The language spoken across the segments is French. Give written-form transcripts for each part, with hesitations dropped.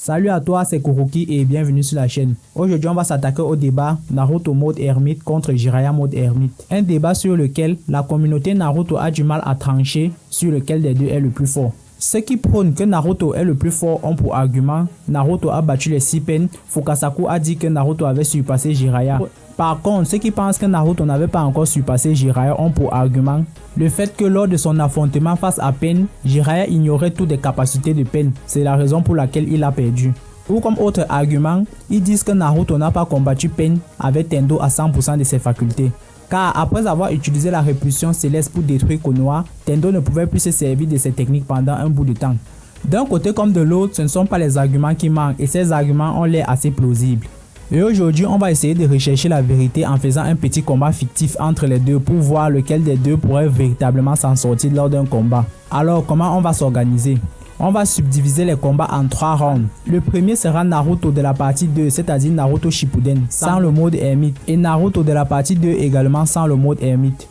Salut à toi, c'est Kuruki et bienvenue sur la chaîne. Aujourd'hui, on va s'attaquer au débat Naruto mode ermite contre Jiraiya mode ermite. Un débat sur lequel la communauté Naruto a du mal à trancher sur lequel des deux est le plus fort. Ceux qui prônent que Naruto est le plus fort ont pour argument Naruto a battu les 6 peines. Fukasaku a dit que Naruto avait surpassé Jiraiya. Par contre, ceux qui pensent que Naruto n'avait pas encore surpassé Jiraiya ont pour argument le fait que lors de son affrontement face à Pain, Jiraiya ignorait toutes les capacités de Pain. C'est la raison pour laquelle il a perdu. Ou comme autre argument, ils disent que Naruto n'a pas combattu Pain avec Tendo à 100% de ses facultés. Car après avoir utilisé la répulsion céleste pour détruire Konoha, Tendo ne pouvait plus se servir de ces techniques pendant un bout de temps. D'un côté comme de l'autre, ce ne sont pas les arguments qui manquent et ces arguments ont l'air assez plausibles. Et aujourd'hui, on va essayer de rechercher la vérité en faisant un petit combat fictif entre les deux pour voir lequel des deux pourrait véritablement s'en sortir lors d'un combat. Alors, comment on va s'organiser? On va subdiviser les combats en 3 rounds. Le premier sera Naruto de la partie 2, c'est-à-dire Naruto Shippuden, sans le mode ermite, et Naruto de la partie 2 également sans le mode ermite.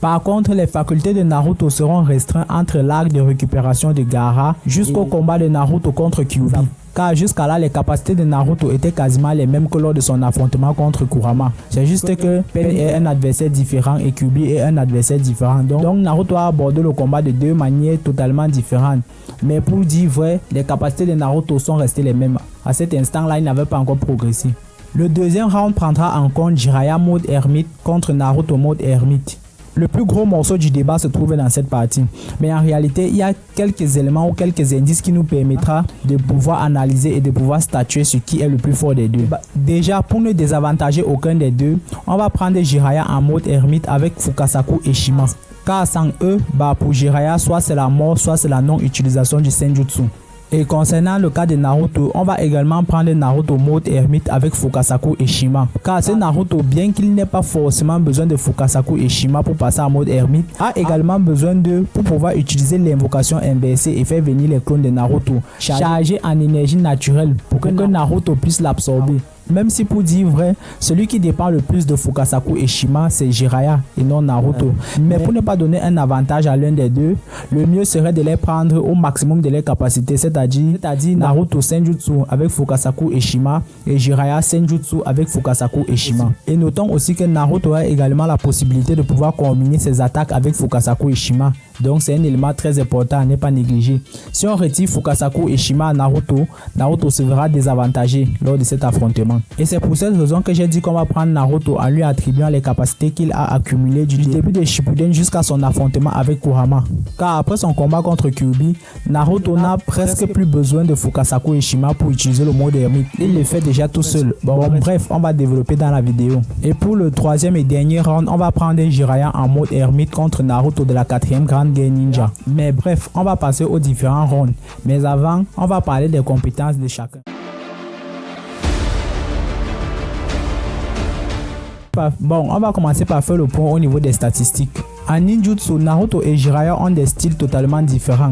Par contre, les facultés de Naruto seront restreintes entre l'arc de récupération de Gaara jusqu'au combat de Naruto contre Kyuubi. Car jusqu'à là, les capacités de Naruto étaient quasiment les mêmes que lors de son affrontement contre Kurama. C'est juste que Pain est un adversaire différent et Kyuubi est un adversaire différent. Donc Naruto a abordé le combat de deux manières totalement différentes. Mais pour dire vrai, les capacités de Naruto sont restées les mêmes. À cet instant-là, il n'avait pas encore progressé. Le deuxième round prendra en compte Jiraiya mode ermite contre Naruto mode ermite. Le plus gros morceau du débat se trouve dans cette partie. Mais en réalité, il y a quelques éléments ou quelques indices qui nous permettra de pouvoir analyser et de pouvoir statuer sur qui est le plus fort des deux. Déjà, pour ne désavantager aucun des deux, on va prendre Jiraiya en mode ermite avec Fukasaku et Shima. Car sans eux, pour Jiraiya, soit c'est la mort, soit c'est la non-utilisation du Senjutsu. Et concernant le cas de Naruto, on va également prendre Naruto mode ermite avec Fukasaku et Shima. Car ce Naruto, bien qu'il n'ait pas forcément besoin de Fukasaku et Shima pour passer en mode ermite, a également besoin d'eux pour pouvoir utiliser l'invocation inversée et faire venir les clones de Naruto, chargés en énergie naturelle pour que Naruto puisse l'absorber. Même si pour dire vrai, celui qui dépend le plus de Fukasaku et Shima, c'est Jiraiya et non Naruto. Mais pour ne pas donner un avantage à l'un des deux, le mieux serait de les prendre au maximum de leurs capacités, c'est-à-dire Naruto Senjutsu avec Fukasaku et Shima et Jiraiya Senjutsu avec Fukasaku et Shima. Et notons aussi que Naruto a également la possibilité de pouvoir combiner ses attaques avec Fukasaku et Shima. Donc c'est un élément très important à ne pas négliger. Si on retire Fukasaku et Shima à Naruto, Naruto se verra désavantagé lors de cet affrontement. Et c'est pour cette raison que j'ai dit qu'on va prendre Naruto en lui attribuant les capacités qu'il a accumulées du début de Shippuden jusqu'à son affrontement avec Kurama. Car après son combat contre Kyuubi, Naruto n'a presque plus besoin de Fukasaku et Shima pour utiliser le mode ermite. Il le fait déjà tout seul. Bref, on va développer dans la vidéo. Et pour le troisième et dernier round, on va prendre Jiraiya en mode ermite contre Naruto de la 4e grande guerre ninja. Mais bref, on va passer aux différents rounds. Mais avant, on va parler des compétences de chacun. Bon, on va commencer par faire le point au niveau des statistiques. En ninjutsu, Naruto et Jiraiya ont des styles totalement différents.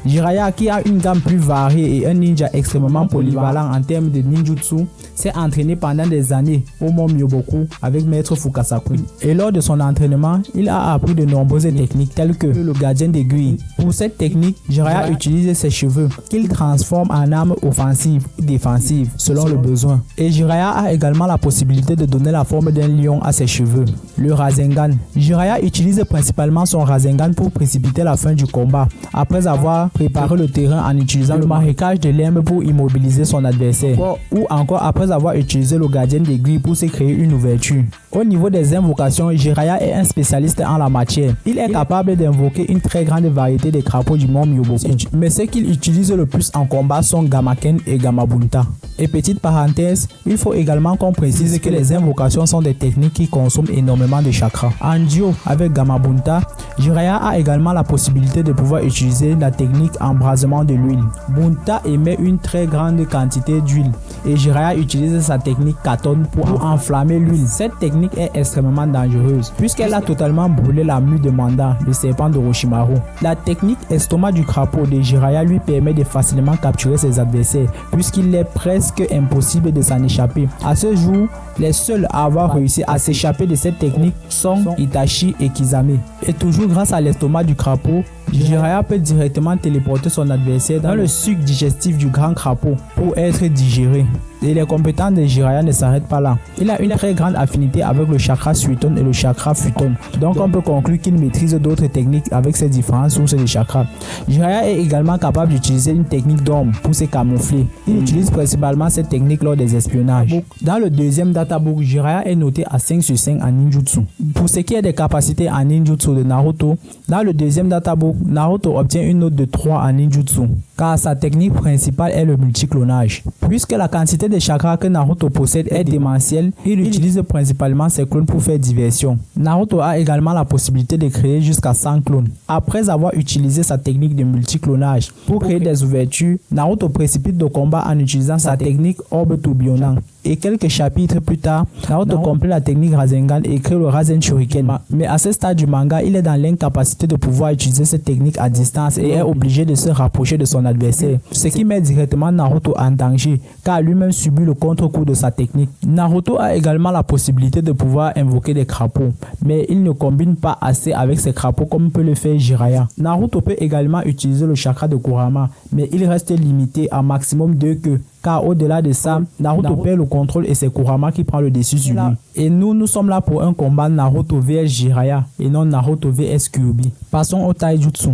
Jiraiya, qui a une gamme plus variée et un ninja extrêmement polyvalent en termes de ninjutsu, s'est entraîné pendant des années au Mont Myoboku avec Maître Fukasaku. Et lors de son entraînement, il a appris de nombreuses techniques telles que le gardien d'aiguille. Pour cette technique, Jiraiya utilise ses cheveux qu'il transforme en armes offensives ou défensives selon le besoin. Et Jiraiya a également la possibilité de donner la forme d'un lion à ses cheveux. Le Rasengan. Jiraiya utilise principalement son Rasengan pour précipiter la fin du combat, après avoir préparé le terrain en utilisant le marécage de l'herbe pour immobiliser son adversaire, ou encore après avoir utilisé le gardien d'aiguille pour se créer une ouverture. Au niveau des invocations, Jiraiya est un spécialiste en la matière. Il est capable d'invoquer une très grande variété de crapauds du Mont Myoboku. Mais ceux qu'il utilise le plus en combat sont Gamaken et Gamabunta. Et petite parenthèse, il faut également qu'on précise que les invocations sont des techniques qui consomment énormément de chakras. En duo avec Gamabunta, Bunta, Jiraiya a également la possibilité de pouvoir utiliser la technique embrasement de l'huile. Bunta émet une très grande quantité d'huile et Jiraiya utilise sa technique Katon pour enflammer l'huile. Cette technique est extrêmement dangereuse puisqu'elle a totalement brûlé la mue de Manda, le serpent d'Orochimaru. La technique estomac du crapaud de Jiraiya lui permet de facilement capturer ses adversaires puisqu'il est presque impossible de s'en échapper. À ce jour, les seuls à avoir réussi à s'échapper de cette technique sont Itachi et Kisame. Et toujours grâce à l'estomac du crapaud, Jiraiya peut directement téléporter son adversaire dans le suc digestif du grand crapaud pour être digéré. Et les compétences de Jiraiya ne s'arrêtent pas là. Il a une très grande affinité avec le chakra Suiton et le chakra Futon. Donc on peut conclure qu'il maîtrise d'autres techniques avec ces différentes sources de chakras. Jiraiya est également capable d'utiliser une technique d'ombre pour se camoufler. Il utilise principalement cette technique lors des espionnages. Dans le deuxième databook, Jiraiya est noté à 5 sur 5 en ninjutsu. Pour ce qui est des capacités en ninjutsu de Naruto, dans le deuxième databook, Naruto obtient une note de 3 en ninjutsu, car sa technique principale est le multiclonage. Puisque la quantité de chakras que Naruto possède est démentielle, il utilise principalement ses clones pour faire diversion. Naruto a également la possibilité de créer jusqu'à 100 clones. Après avoir utilisé sa technique de multiclonage pour créer des ouvertures, Naruto précipite le combat en utilisant sa technique Orbe tourbillonnant. Et quelques chapitres plus tard, Naruto complète la technique Rasengan et crée le Rasen Shuriken. Mais à ce stade du manga, il est dans l'incapacité de pouvoir utiliser cette technique à distance et est obligé de se rapprocher de son adversaire. Ce qui met directement Naruto en danger, car lui-même subit le contre-coup de sa technique. Naruto a également la possibilité de pouvoir invoquer des crapauds, mais il ne combine pas assez avec ces crapauds comme peut le faire Jiraiya. Naruto peut également utiliser le chakra de Kurama, mais il reste limité à maximum 2 queues. Car au-delà de ça, Naruto perd le contrôle et c'est Kurama qui prend le dessus sur lui. Et nous sommes là pour un combat Naruto vs Jiraiya et non Naruto vs Kyuubi. Passons au taijutsu.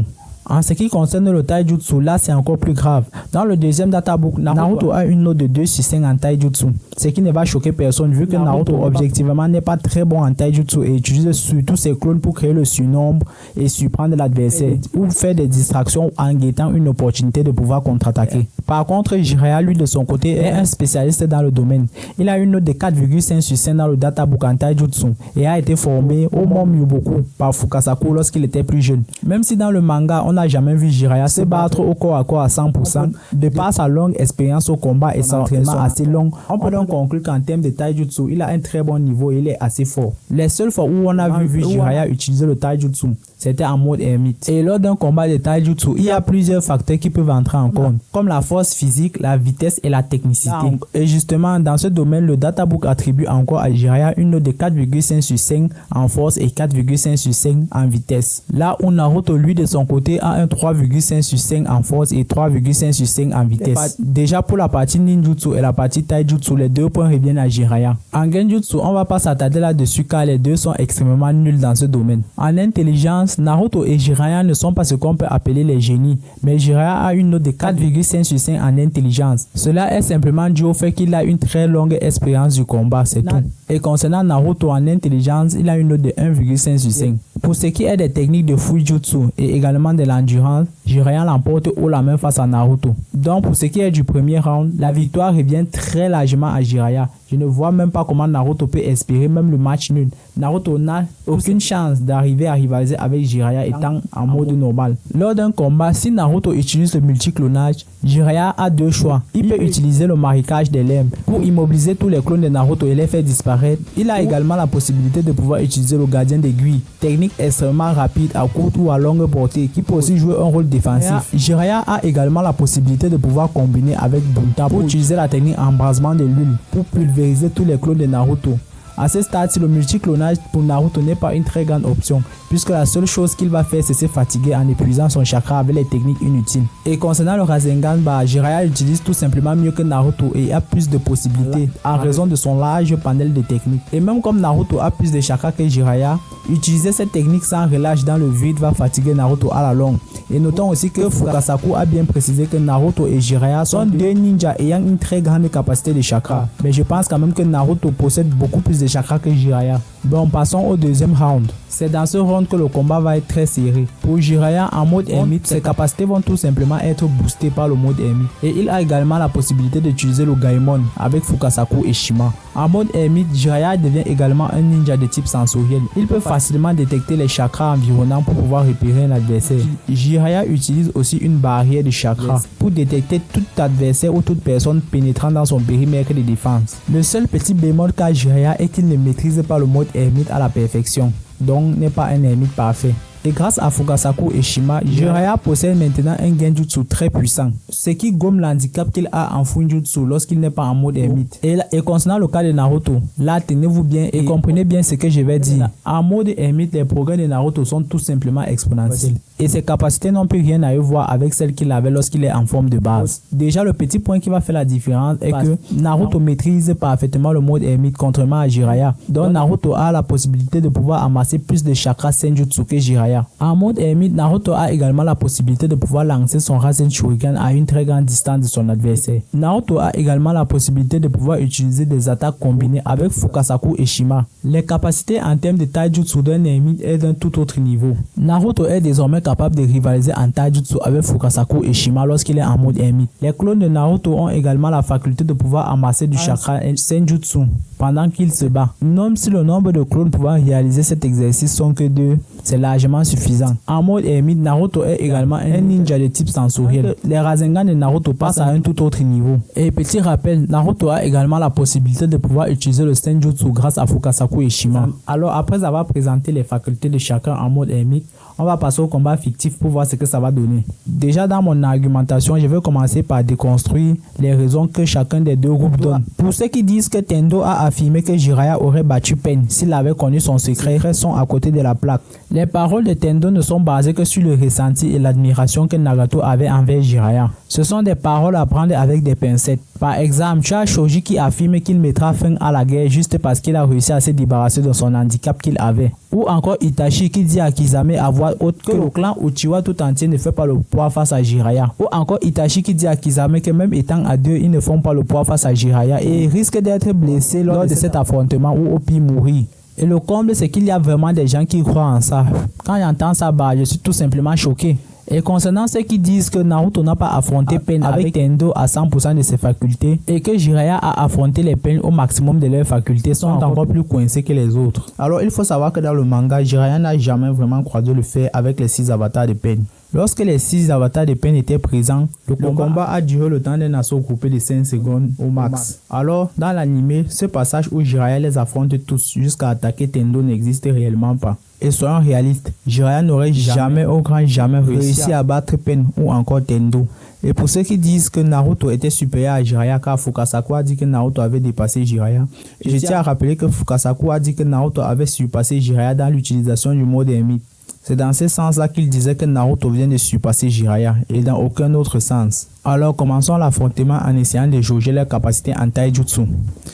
En ce qui concerne le taijutsu, là c'est encore plus grave. Dans le deuxième databook, Naruto a une note de 2 sur 5 en taijutsu. Ce qui ne va choquer personne vu que Naruto objectivement n'est pas très bon en taijutsu et utilise surtout ses clones pour créer le surnombre et surprendre l'adversaire ou faire des distractions en guettant une opportunité de pouvoir contre-attaquer. Par contre, Jiraiya, lui de son côté, est un spécialiste dans le domaine. Il a une note de 4,5 sur 5 dans le databook en taijutsu et a été formé au Mont Myoboku par Fukasaku lorsqu'il était plus jeune. Même si dans le manga, on n'a jamais vu Jiraiya se battre au corps à corps à 100%, de par sa longue expérience au combat et son entraînement assez long, on peut donc conclure qu'en termes de taijutsu, il a un très bon niveau et il est assez fort. Les seules fois où on a vu Jiraiya utiliser le taijutsu, c'était en mode ermite. Et lors d'un combat de taijutsu, il y a plusieurs facteurs qui peuvent entrer en compte, comme la force physique, la vitesse et la technicité. Et justement, dans ce domaine, le databook attribue encore à Jiraiya une note de 4,5 sur 5 en force et 4,5 sur 5 en vitesse. Là où Naruto, lui, de son côté, a un 3,5 sur 5 en force et 3,5 sur 5 en vitesse. Déjà pour la partie ninjutsu et la partie taijutsu, les 2 points reviennent à Jiraiya. En genjutsu, on va pas s'attarder là-dessus car les deux sont extrêmement nuls dans ce domaine. En intelligence, Naruto et Jiraiya ne sont pas ce qu'on peut appeler les génies, mais Jiraiya a une note de 4,5 sur 5 en intelligence. Cela est simplement dû au fait qu'il a une très longue expérience du combat, c'est tout. Et concernant Naruto en intelligence, il a une note de 1,5 sur 5. Pour ce qui est des techniques de Fujutsu et également de l'endurance, Jiraiya l'emporte haut la main face à Naruto. Donc pour ce qui est du premier round, la victoire revient très largement à Jiraiya. Je ne vois même pas comment Naruto peut espérer même le match nul. Naruto n'a aucune chance d'arriver à rivaliser avec Jiraiya étant en mode normal. Lors d'un combat, si Naruto utilise le multiclonage, Jiraiya a 2 choix. Il peut utiliser le marécage des limbes pour immobiliser tous les clones de Naruto et les faire disparaître. Il a également la possibilité de pouvoir utiliser le gardien d'aiguille, technique extrêmement rapide à courte ou à longue portée qui peut aussi jouer un rôle défensif. Jiraiya a également la possibilité de pouvoir combiner avec Bunta pour utiliser la technique embrasement de l'huile pour pulvériser tous les clones de Naruto. À ce stade, le multiclonage pour Naruto n'est pas une très grande option, puisque la seule chose qu'il va faire, c'est se fatiguer en épuisant son chakra avec les techniques inutiles. Et concernant le Rasengan, Jiraiya utilise tout simplement mieux que Naruto et a plus de possibilités en raison de son large panel de techniques. Et même comme Naruto a plus de chakra que Jiraiya, utiliser cette technique sans relâche dans le vide va fatiguer Naruto à la longue. Et notons aussi que Fukasaku a bien précisé que Naruto et Jiraiya sont 2 ninjas ayant une très grande capacité de chakra. Mais je pense quand même que Naruto possède beaucoup plus de chakra que Jiraiya. Bon, passons au deuxième round. C'est dans ce round que le combat va être très serré. Pour Jiraiya en mode ermite, ses capacités vont tout simplement être boostées par le mode ermite. Et il a également la possibilité d'utiliser le Gaimon avec Fukasaku et Shima. En mode ermite, Jiraiya devient également un ninja de type sensoriel. Il peut facilement détecter les chakras environnants pour pouvoir repérer un adversaire. Jiraiya utilise aussi une barrière de chakras pour détecter tout adversaire ou toute personne pénétrant dans son périmètre de défense. Le seul petit bémol qu'a Jiraiya est qu'il ne maîtrise pas le mode ermite à la perfection, donc n'est pas un ermite parfait. Et grâce à Fukasaku et Shima, Jiraiya possède maintenant un genjutsu très puissant, ce qui gomme l'handicap qu'il a en Funjutsu lorsqu'il n'est pas en mode ermite. Et concernant le cas de Naruto, là tenez-vous bien et comprenez bien ce que je vais dire. En mode ermite, les progrès de Naruto sont tout simplement exponentiels. Et ses capacités n'ont plus rien à voir avec celles qu'il avait lorsqu'il est en forme de base. Déjà, le petit point qui va faire la différence est que Naruto maîtrise parfaitement le mode ermite contrairement à Jiraiya. Donc Naruto a la possibilité de pouvoir amasser plus de chakras Senjutsu que Jiraiya. En mode ermite, Naruto a également la possibilité de pouvoir lancer son Rasen Shuriken à une très grande distance de son adversaire. Naruto a également la possibilité de pouvoir utiliser des attaques combinées avec Fukasaku et Shima. Les capacités en termes de taijutsu d'un ermite est d'un tout autre niveau. Naruto est désormais capable de rivaliser en taijutsu avec Fukasaku et Shima lorsqu'il est en mode ermite. Les clones de Naruto ont également la faculté de pouvoir amasser du chakra Senjutsu pendant qu'il se bat. Même si le nombre de clones pouvant réaliser cet exercice sont que 2, c'est largement suffisant. En mode ermite, Naruto est également un ninja de type sensoriel. Les Rasengan de Naruto passent à un tout autre niveau. Et petit rappel, Naruto a également la possibilité de pouvoir utiliser le Senjutsu grâce à Fukasaku et Shima. Alors après avoir présenté les facultés de chacun en mode ermite, on va passer au combat fictif pour voir ce que ça va donner. Déjà dans mon argumentation, je vais commencer par déconstruire les raisons que chacun des deux groupes donne. Pour ceux qui disent que Tendo a affirmé que Jiraiya aurait battu Pain s'il avait connu son secret, sont à côté de la plaque. Les paroles de Tendo ne sont basées que sur le ressenti et l'admiration que Nagato avait envers Jiraiya. Ce sont des paroles à prendre avec des pincettes. Par exemple, tu as Shoji qui affirme qu'il mettra fin à la guerre juste parce qu'il a réussi à se débarrasser de son handicap qu'il avait. Ou encore Itachi qui dit à Kisame à voix haute que le clan Uchiwa tout entier ne fait pas le poids face à Jiraiya. Ou encore Itachi qui dit à Kisame que même étant à deux, ils ne font pas le poids face à Jiraiya et risquent d'être blessés lors de cet affrontement ou au pire mourir. Et le comble, c'est qu'il y a vraiment des gens qui croient en ça. Quand j'entends ça, je suis tout simplement choqué. Et concernant ceux qui disent que Naruto n'a pas affronté Pain avec Tendo à 100% de ses facultés et que Jiraiya a affronté les Pain au maximum de leurs facultés sont encore plus coincés que les autres. Alors il faut savoir que dans le manga, Jiraiya n'a jamais vraiment croisé le fait avec les 6 avatars de Pain. Lorsque les 6 avatars de Pain étaient présents, le combat a duré le temps d'un assaut groupé de 5 secondes au max. Alors, dans l'anime, ce passage où Jiraiya les affronte tous jusqu'à attaquer Tendo n'existe réellement pas. Et soyons réalistes, Jiraiya n'aurait jamais au grand jamais réussi à battre Pain ou encore Tendo. Et pour ceux qui disent que Naruto était supérieur à Jiraiya car Fukasaku a dit que Naruto avait dépassé Jiraiya, je tiens à rappeler que Fukasaku a dit que Naruto avait surpassé Jiraiya dans l'utilisation du mode ermite. C'est dans ce sens-là qu'il disait que Naruto vient de surpasser Jiraiya et dans aucun autre sens. Alors commençons l'affrontement en essayant de jauger leurs capacités en taijutsu.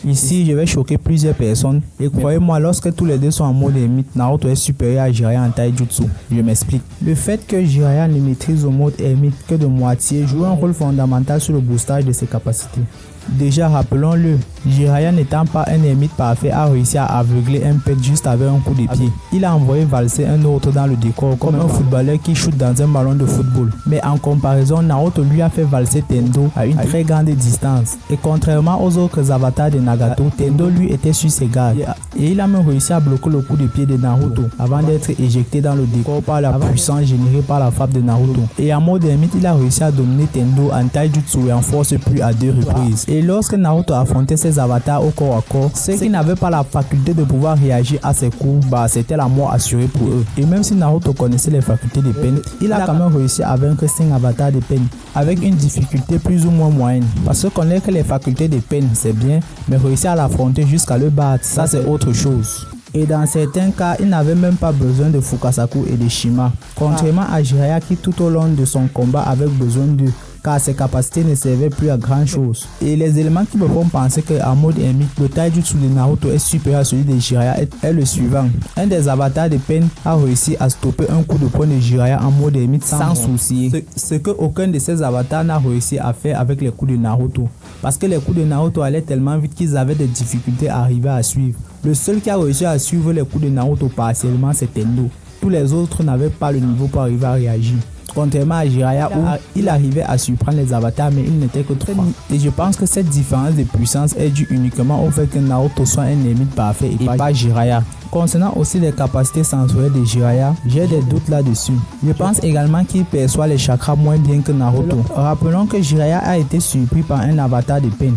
Ici, je vais choquer plusieurs personnes et croyez-moi, lorsque tous les deux sont en mode ermite, Naruto est supérieur à Jiraiya en taijutsu. Je m'explique. Le fait que Jiraiya ne maîtrise le mode ermite que de moitié joue un rôle fondamental sur le boostage de ses capacités. Déjà, rappelons-le, Jiraiya n'étant pas un ermite parfait a réussi à aveugler un pet juste avec un coup de pied. Il a envoyé valser un autre dans le décor comme un footballeur qui shoot dans un ballon de football. Mais en comparaison, Naruto lui a fait valser Tendo à une très grande distance. Et contrairement aux autres avatars de Nagato, Tendo lui était sur ses gardes. Et il a même réussi à bloquer le coup de pied de Naruto avant d'être éjecté dans le décor par la puissance générée par la frappe de Naruto. Et en mode ermite, il a réussi à dominer Tendo en taijutsu et en force plus à 2 reprises. Et lorsque Naruto affrontait ses avatars au corps à corps, ceux qui n'avaient pas la faculté de pouvoir réagir à ses coups, c'était la mort assurée pour eux. Et même si Naruto connaissait les facultés de Pain, il a quand même réussi à vaincre 5 avatars de Pain avec une difficulté plus ou moins moyenne. Parce que connaître les facultés de Pain, c'est bien, mais réussir à l'affronter jusqu'à le battre, ça c'est autre chose. Et dans certains cas, il n'avait même pas besoin de Fukasaku et de Shima. Contrairement à Jiraiya qui tout au long de son combat avait besoin d'eux. car ses capacités ne servaient plus à grand chose. Et les éléments qui me font penser qu'en mode ermite, le taijutsu de Naruto est supérieur à celui de Jiraiya est le suivant. Un des avatars de Pain a réussi à stopper un coup de poing de Jiraiya en mode ermite sans souci. Ce que aucun de ces avatars n'a réussi à faire avec les coups de Naruto. Parce que les coups de Naruto allaient tellement vite qu'ils avaient des difficultés à arriver à suivre. Le seul qui a réussi à suivre les coups de Naruto partiellement, c'était Tendo. Tous les autres n'avaient pas le niveau pour arriver à réagir. Contrairement à Jiraiya où il arrivait à surprendre les avatars mais il n'était que 3. Et je pense que cette différence de puissance est due uniquement au fait que Naruto soit un ermite parfait et pas Jiraiya. Concernant aussi les capacités sensorielles de Jiraiya, j'ai des doutes là-dessus. Je pense également qu'il perçoit les chakras moins bien que Naruto. Rappelons que Jiraiya a été surpris par un avatar de Pain.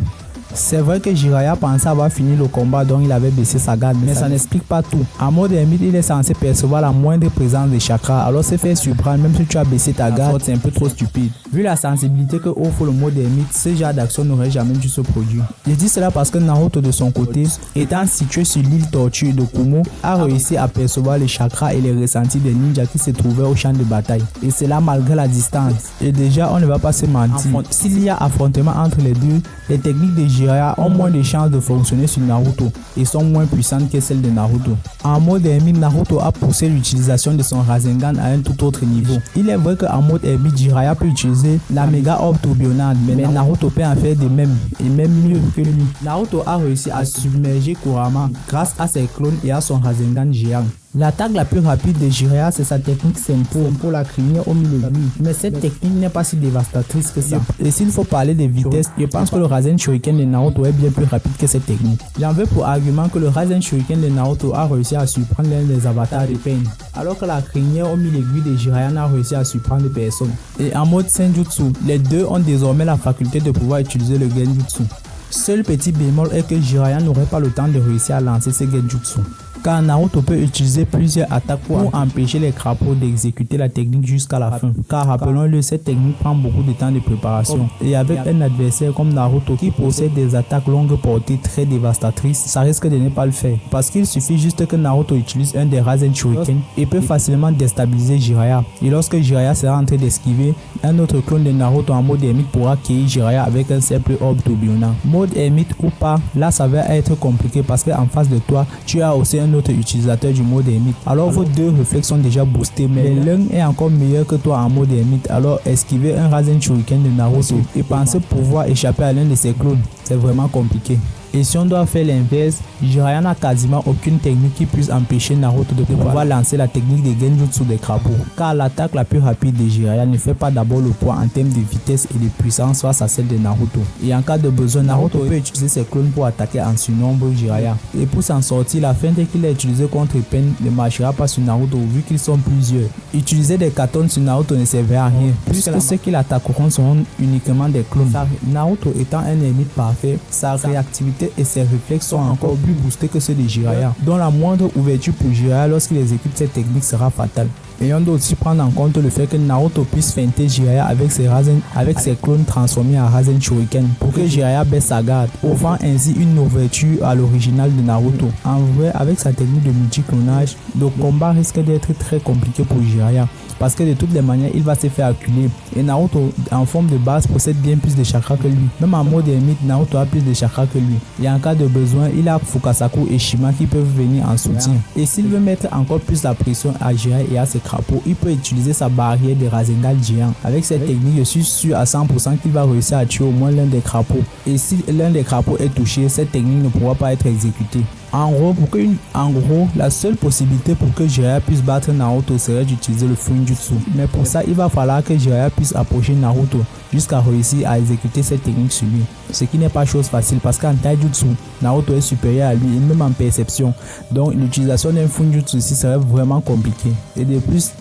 C'est vrai que Jiraiya pensait avoir fini le combat donc il avait baissé sa garde, mais ça n'explique pas tout. En mode ermite, il est censé percevoir la moindre présence de chakras, alors se faire surprendre même si tu as baissé ta garde, c'est un peu trop stupide. Vu la sensibilité que offre le mode ermite, ce genre d'action n'aurait jamais dû se produire. Je dis cela parce que Naruto de son côté, étant situé sur l'île tortue de Kumo, a réussi à percevoir les chakras et les ressentis des ninjas qui se trouvaient au champ de bataille. Et cela malgré la distance. Et déjà, on ne va pas se mentir. S'il y a affrontement entre les deux, les techniques de Jiraiya ont moins de chances de fonctionner sur Naruto et sont moins puissantes que celles de Naruto. En mode ermite, Naruto a poussé l'utilisation de son Rasengan à un tout autre niveau. Il est vrai qu'en mode ermite, Jiraiya peut utiliser la méga orbe tourbillonnante, mais Naruto peut en faire de même et même mieux que lui. Naruto a réussi à submerger Kurama grâce à ses clones et à son Rasengan géant. L'attaque la plus rapide de Jiraiya, c'est sa technique Senpo pour la crinière au milieu de lui. Mais cette technique n'est pas si dévastatrice que ça. Et s'il faut parler de vitesse, je pense que le Rasen Shuriken de Naruto est bien plus rapide que cette technique. J'en veux pour argument que le Rasen Shuriken de Naruto a réussi à surprendre l'un des avatars de Pain, alors que la crinière au milieu de lui de Jiraiya n'a réussi à surprendre personne. Et en mode Senjutsu, les deux ont désormais la faculté de pouvoir utiliser le Genjutsu. Seul petit bémol est que Jiraiya n'aurait pas le temps de réussir à lancer ce Genjutsu. Car Naruto peut utiliser plusieurs attaques pour empêcher les crapauds d'exécuter la technique jusqu'à la fin. Car rappelons-le, cette technique prend beaucoup de temps de préparation. Et avec un adversaire comme Naruto qui possède des attaques longue portée très dévastatrices, ça risque de ne pas le faire. Parce qu'il suffit juste que Naruto utilise un des Rasen Shuriken et peut facilement déstabiliser Jiraiya. Et lorsque Jiraiya sera en train d'esquiver, un autre clone de Naruto en mode ermite pourra cueillir Jiraiya avec un simple orbe tourbillonnant. Mode ermite ou pas, là ça va être compliqué parce qu'en face de toi, tu as aussi un autre utilisateur du mode ermite. Alors vos deux réflexes sont déjà boostés, mais l'un est encore meilleur que toi en mode ermite. Alors esquiver un Rasen Shuriken de Naruto et penser pouvoir échapper à l'un de ses clones, c'est vraiment compliqué. Et si on doit faire l'inverse, Jiraiya n'a quasiment aucune technique qui puisse empêcher Naruto de pouvoir lancer la technique de Genjutsu des crapauds. Car l'attaque la plus rapide de Jiraiya ne fait pas d'abord le poids en termes de vitesse et de puissance face à celle de Naruto. Et en cas de besoin, Naruto peut utiliser ses clones pour attaquer en surnombre Jiraiya. Et pour s'en sortir, la feinte qu'il a utilisée contre Pain ne marchera pas sur Naruto vu qu'ils sont plusieurs. Utiliser des katones sur Naruto ne servait à rien, puisque ceux qui l'attaqueront seront uniquement des clones. Naruto étant un ermite parfait, sa réactivité et ses réflexes sont encore plus boostés que ceux de Jiraiya, dont la moindre ouverture pour Jiraiya lorsqu'il exécute cette technique sera fatale. Et on doit aussi prendre en compte le fait que Naruto puisse feinter Jiraiya avec ses clones transformés en Rasen Shuriken pour que Jiraiya baisse sa garde, offrant ainsi une ouverture à l'original de Naruto. En vrai, avec sa technique de multi-clonage, le combat risque d'être très compliqué pour Jiraiya, parce que de toutes les manières, il va se faire acculer. Et Naruto, en forme de base, possède bien plus de chakras que lui. Même en mode ermite, Naruto a plus de chakras que lui. Et en cas de besoin, il a Fukasaku et Shima qui peuvent venir en soutien. Et s'il veut mettre encore plus la pression à Jiraiya et à ses crapauds, il peut utiliser sa barrière de Rasengan géant. Avec cette technique, je suis sûr à 100% qu'il va réussir à tuer au moins l'un des crapauds. Et si l'un des crapauds est touché, cette technique ne pourra pas être exécutée. En gros, la seule possibilité pour que Jiraiya puisse battre Naruto serait d'utiliser le Fuinjutsu. Mais pour ça, il va falloir que Jiraiya puisse approcher Naruto jusqu'à réussir à exécuter cette technique sur lui. Ce qui n'est pas chose facile parce qu'en taijutsu, Naruto est supérieur à lui et même en perception. Donc l'utilisation d'un Fuinjutsu ici serait vraiment compliqué. Et de plus,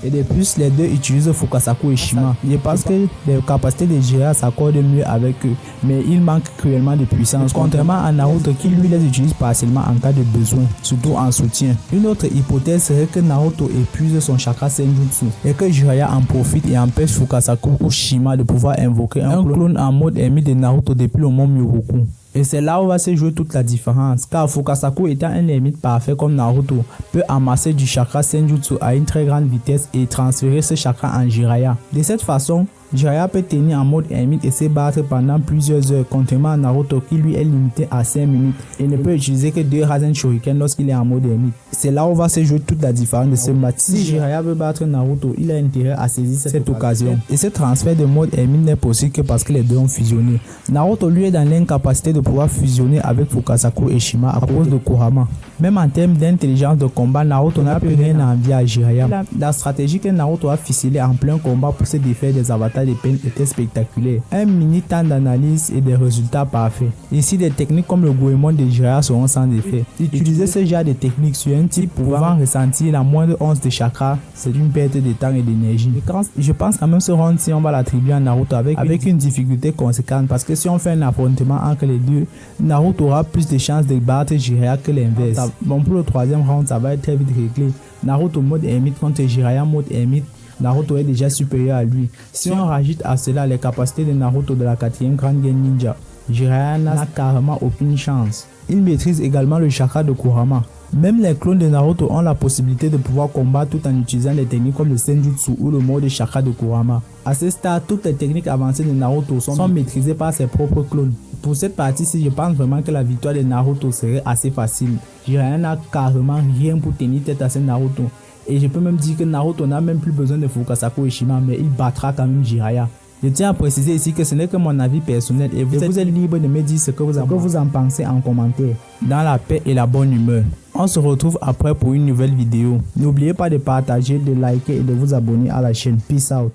les deux utilisent Fukasaku et Shima. Je pense que les capacités de Jiraiya s'accordent mieux avec eux, mais il manque cruellement de puissance. Contrairement à Naruto qui lui les utilise partiellement en cas de besoin, surtout en soutien. Une autre hypothèse serait que Naruto épuise son chakra Senjutsu et que Jiraiya en profite et empêche Fukasaku ou Shima de pouvoir invoquer un clone en mode ermite de Naruto depuis le mont Myohoku. Et c'est là où va se jouer toute la différence, car Fukasaku étant un ermite parfait comme Naruto, peut amasser du chakra Senjutsu à une très grande vitesse et transférer ce chakra en Jiraiya. De cette façon, Jiraiya peut tenir en mode ermite et se battre pendant plusieurs heures, contrairement à Naruto qui lui est limité à 5 minutes et ne peut utiliser que 2 Rasen Shuriken lorsqu'il est en mode ermite. C'est là où va se jouer toute la différence de ce match. Si Jiraiya veut battre Naruto, il a intérêt à saisir cette occasion. Et ce transfert de mode ermite n'est possible que parce que les deux ont fusionné. Naruto lui est dans l'incapacité de pouvoir fusionner avec Fukasaku et Shima à cause de Kurama. Même en termes d'intelligence de combat, Naruto n'a plus rien à envier à Jiraiya. La stratégie que Naruto a ficelée en plein combat pour se défaire des avatars de peine était spectaculaire. Un mini temps d'analyse et des résultats parfaits. Ici, des techniques comme le Goemon de Jiraiya seront sans effet. Utiliser ce genre de techniques sur un type pouvant ressentir la moindre once de chakra, c'est une perte de temps et d'énergie. Je pense quand même ce round si on va l'attribuer à Naruto avec une difficulté conséquente parce que si on fait un affrontement entre les deux, Naruto aura plus de chances de battre Jiraiya que l'inverse. Bon, pour le troisième round, ça va être très vite réglé. Naruto mode ermite contre Jiraiya mode ermite. Naruto est déjà supérieur à lui. Si on rajoute à cela les capacités de Naruto de la 4e grande guerre ninja, Jiraiya n'a carrément aucune chance. Il maîtrise également le chakra de Kurama. Même les clones de Naruto ont la possibilité de pouvoir combattre tout en utilisant des techniques comme le Senjutsu ou le mode chakra de Kurama. À ce stade, toutes les techniques avancées de Naruto sont maîtrisées par ses propres clones. Pour cette partie-ci, je pense vraiment que la victoire de Naruto serait assez facile. Jiraiya n'a carrément rien pour tenir tête à ce Naruto. Et je peux même dire que Naruto n'a même plus besoin de Fukasaku et Shima, mais il battra quand même Jiraiya. Je tiens à préciser ici que ce n'est que mon avis personnel et vous êtes libre de me dire ce que vous en pensez en commentaire. Dans la paix et la bonne humeur. On se retrouve après pour une nouvelle vidéo. N'oubliez pas de partager, de liker et de vous abonner à la chaîne. Peace out.